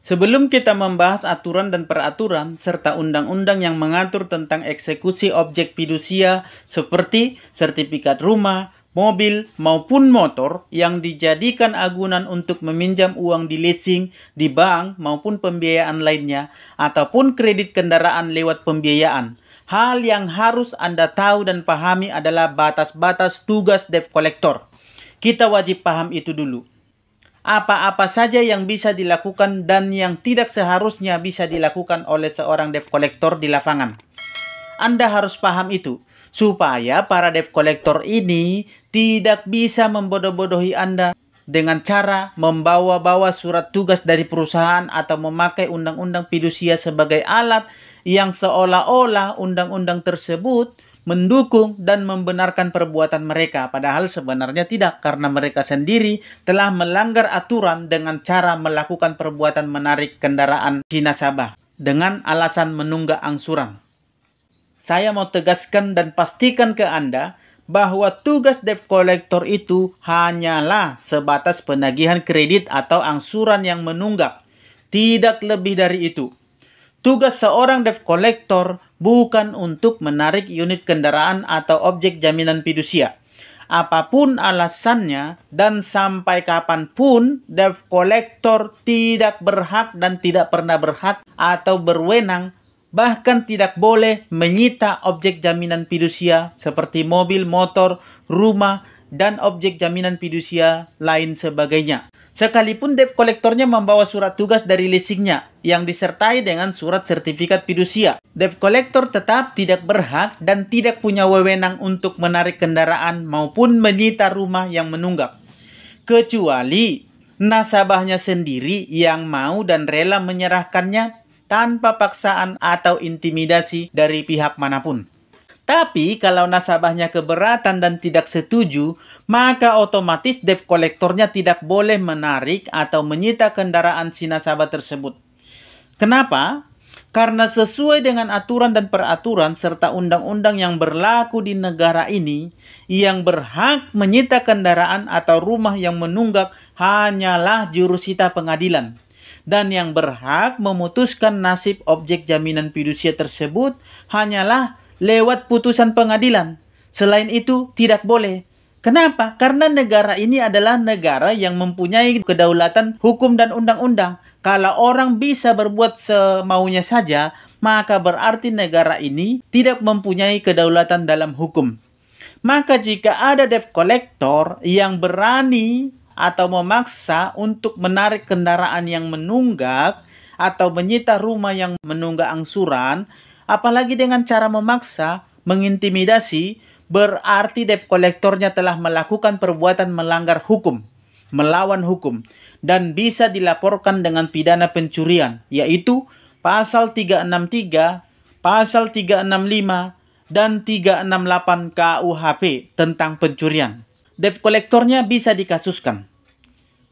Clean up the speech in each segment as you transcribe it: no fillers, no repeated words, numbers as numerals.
Sebelum kita membahas aturan dan peraturan serta undang-undang yang mengatur tentang eksekusi objek fidusia seperti sertifikat rumah, mobil, maupun motor yang dijadikan agunan untuk meminjam uang di leasing, di bank, maupun pembiayaan lainnya, ataupun kredit kendaraan lewat pembiayaan. Hal yang harus Anda tahu dan pahami adalah batas-batas tugas debt collector. Kita wajib paham itu dulu. Apa-apa saja yang bisa dilakukan dan yang tidak seharusnya bisa dilakukan oleh seorang debt collector di lapangan. Anda harus paham itu, supaya para debt collector ini tidak bisa membodoh-bodohi Anda dengan cara membawa-bawa surat tugas dari perusahaan atau memakai undang-undang fidusia sebagai alat yang seolah-olah undang-undang tersebut mendukung dan membenarkan perbuatan mereka, padahal sebenarnya tidak, karena mereka sendiri telah melanggar aturan dengan cara melakukan perbuatan menarik kendaraan si nasabah dengan alasan menunggak angsuran. Saya mau tegaskan dan pastikan ke Anda bahwa tugas debt collector itu hanyalah sebatas penagihan kredit atau angsuran yang menunggak, tidak lebih dari itu. Tugas seorang debt collector bukan untuk menarik unit kendaraan atau objek jaminan fidusia. Apapun alasannya dan sampai kapanpun, debt collector tidak berhak dan tidak pernah berhak atau berwenang, bahkan tidak boleh menyita objek jaminan fidusia seperti mobil, motor, rumah, dan objek jaminan fidusia lain sebagainya. Sekalipun debt kolektornya membawa surat tugas dari leasingnya yang disertai dengan surat sertifikat fidusia, debt collector tetap tidak berhak dan tidak punya wewenang untuk menarik kendaraan maupun menyita rumah yang menunggak, kecuali nasabahnya sendiri yang mau dan rela menyerahkannya tanpa paksaan atau intimidasi dari pihak manapun. Tapi kalau nasabahnya keberatan dan tidak setuju, maka otomatis debt kolektornya tidak boleh menarik atau menyita kendaraan si nasabah tersebut. Kenapa? Karena sesuai dengan aturan dan peraturan serta undang-undang yang berlaku di negara ini, yang berhak menyita kendaraan atau rumah yang menunggak hanyalah jurusita pengadilan. Dan yang berhak memutuskan nasib objek jaminan fidusia tersebut hanyalah lewat putusan pengadilan. Selain itu, tidak boleh. Kenapa? Karena negara ini adalah negara yang mempunyai kedaulatan hukum dan undang-undang. Kalau orang bisa berbuat semaunya saja, maka berarti negara ini tidak mempunyai kedaulatan dalam hukum. Maka jika ada debt collector yang berani atau memaksa untuk menarik kendaraan yang menunggak atau menyita rumah yang menunggak angsuran, apalagi dengan cara memaksa, mengintimidasi, berarti debt kolektornya telah melakukan perbuatan melanggar hukum, melawan hukum, dan bisa dilaporkan dengan pidana pencurian, yaitu pasal 363, pasal 365, dan 368 KUHP tentang pencurian. Debt kolektornya bisa dikasuskan.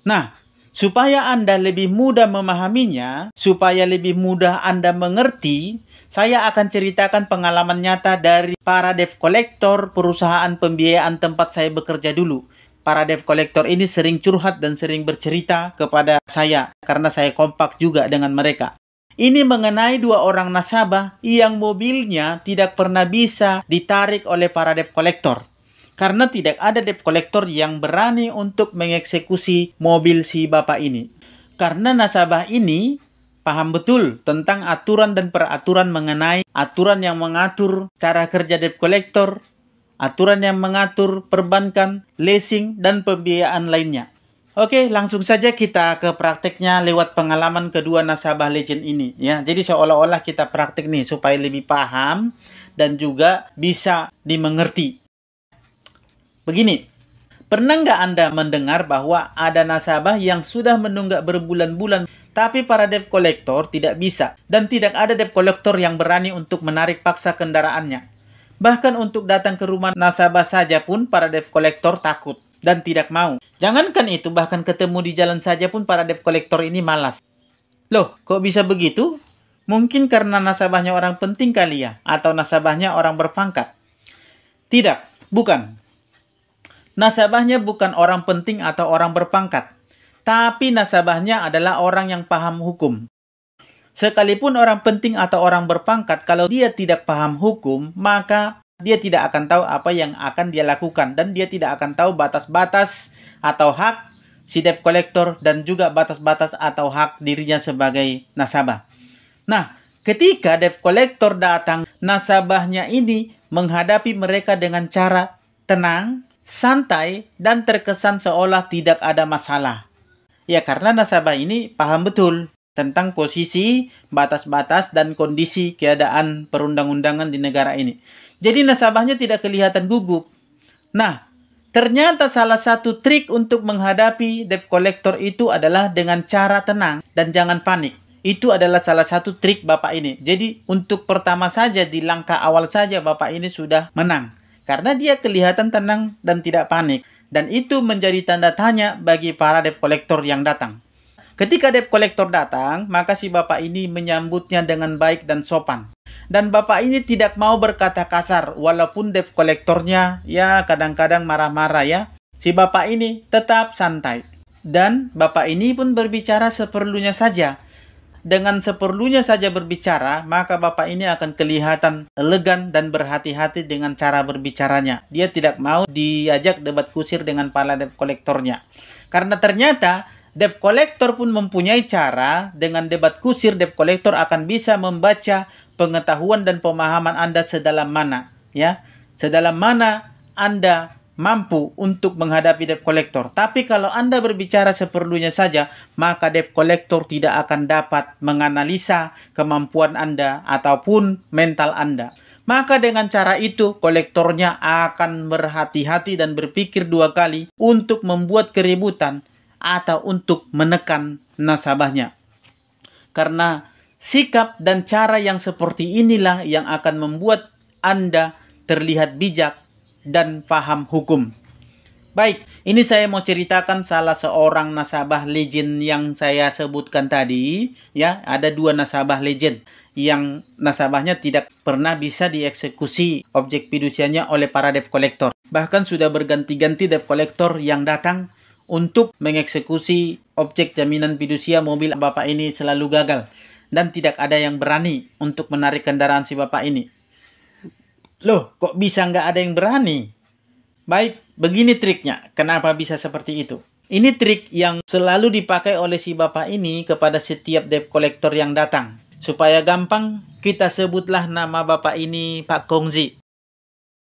Nah, supaya Anda lebih mudah memahaminya, supaya lebih mudah Anda mengerti, saya akan ceritakan pengalaman nyata dari para debt collector perusahaan pembiayaan tempat saya bekerja dulu. Para debt collector ini sering curhat dan sering bercerita kepada saya karena saya kompak juga dengan mereka. Ini mengenai dua orang nasabah yang mobilnya tidak pernah bisa ditarik oleh para debt collector. Karena tidak ada debt collector yang berani untuk mengeksekusi mobil si bapak ini. Karena nasabah ini paham betul tentang aturan dan peraturan mengenai aturan yang mengatur cara kerja debt collector, aturan yang mengatur perbankan, leasing, dan pembiayaan lainnya. Oke, langsung saja kita ke prakteknya lewat pengalaman kedua nasabah legend ini. Ya, jadi seolah-olah kita praktek nih supaya lebih paham dan juga bisa dimengerti. Begini, pernah nggak Anda mendengar bahwa ada nasabah yang sudah menunggak berbulan-bulan, tapi para debt collector tidak bisa, dan tidak ada debt collector yang berani untuk menarik paksa kendaraannya. Bahkan untuk datang ke rumah nasabah saja pun para debt collector takut dan tidak mau. Jangankan itu, bahkan ketemu di jalan saja pun para debt collector ini malas. Loh, kok bisa begitu? Mungkin karena nasabahnya orang penting kali ya, atau nasabahnya orang berpangkat. Tidak, bukan. Nasabahnya bukan orang penting atau orang berpangkat, tapi nasabahnya adalah orang yang paham hukum. Sekalipun orang penting atau orang berpangkat, kalau dia tidak paham hukum, maka dia tidak akan tahu apa yang akan dia lakukan. Dan dia tidak akan tahu batas-batas atau hak si debt collector dan juga batas-batas atau hak dirinya sebagai nasabah. Nah, ketika debt collector datang, nasabahnya ini menghadapi mereka dengan cara tenang, santai, dan terkesan seolah tidak ada masalah. Ya, karena nasabah ini paham betul tentang posisi, batas-batas, dan kondisi keadaan perundang-undangan di negara ini. Jadi nasabahnya tidak kelihatan gugup. Nah, ternyata salah satu trik untuk menghadapi debt collector itu adalah dengan cara tenang dan jangan panik. Itu adalah salah satu trik Bapak ini. Jadi untuk pertama saja, di langkah awal saja Bapak ini sudah menang. Karena dia kelihatan tenang dan tidak panik. Dan itu menjadi tanda tanya bagi para debt collector yang datang. Ketika debt collector datang, maka si Bapak ini menyambutnya dengan baik dan sopan. Dan Bapak ini tidak mau berkata kasar, walaupun debt collectornya ya kadang-kadang marah-marah ya. Si Bapak ini tetap santai. Dan Bapak ini pun berbicara seperlunya saja. Dengan seperlunya saja berbicara, maka Bapak ini akan kelihatan elegan dan berhati-hati dengan cara berbicaranya. Dia tidak mau diajak debat kusir dengan para debt collectornya. Karena ternyata debt collector pun mempunyai cara, dengan debat kusir debt collector akan bisa membaca pengetahuan dan pemahaman Anda sedalam mana. Ya, sedalam mana Anda mampu untuk menghadapi debt collector. Tapi kalau Anda berbicara seperlunya saja, maka debt collector tidak akan dapat menganalisa kemampuan Anda ataupun mental Anda. Maka dengan cara itu, kolektornya akan berhati-hati dan berpikir dua kali untuk membuat keributan atau untuk menekan nasabahnya. Karena sikap dan cara yang seperti inilah yang akan membuat Anda terlihat bijak dan paham hukum. Baik, ini saya mau ceritakan salah seorang nasabah legend yang saya sebutkan tadi. Ya, ada dua nasabah legend yang nasabahnya tidak pernah bisa dieksekusi objek fidusianya oleh para debt collector. Bahkan sudah berganti-ganti debt collector yang datang untuk mengeksekusi objek jaminan fidusia mobil Bapak ini selalu gagal. Dan tidak ada yang berani untuk menarik kendaraan si Bapak ini. Loh, kok bisa nggak ada yang berani? Baik, begini triknya. Kenapa bisa seperti itu? Ini trik yang selalu dipakai oleh si Bapak ini kepada setiap debt collector yang datang. Supaya gampang, kita sebutlah nama Bapak ini Pak Kongzi.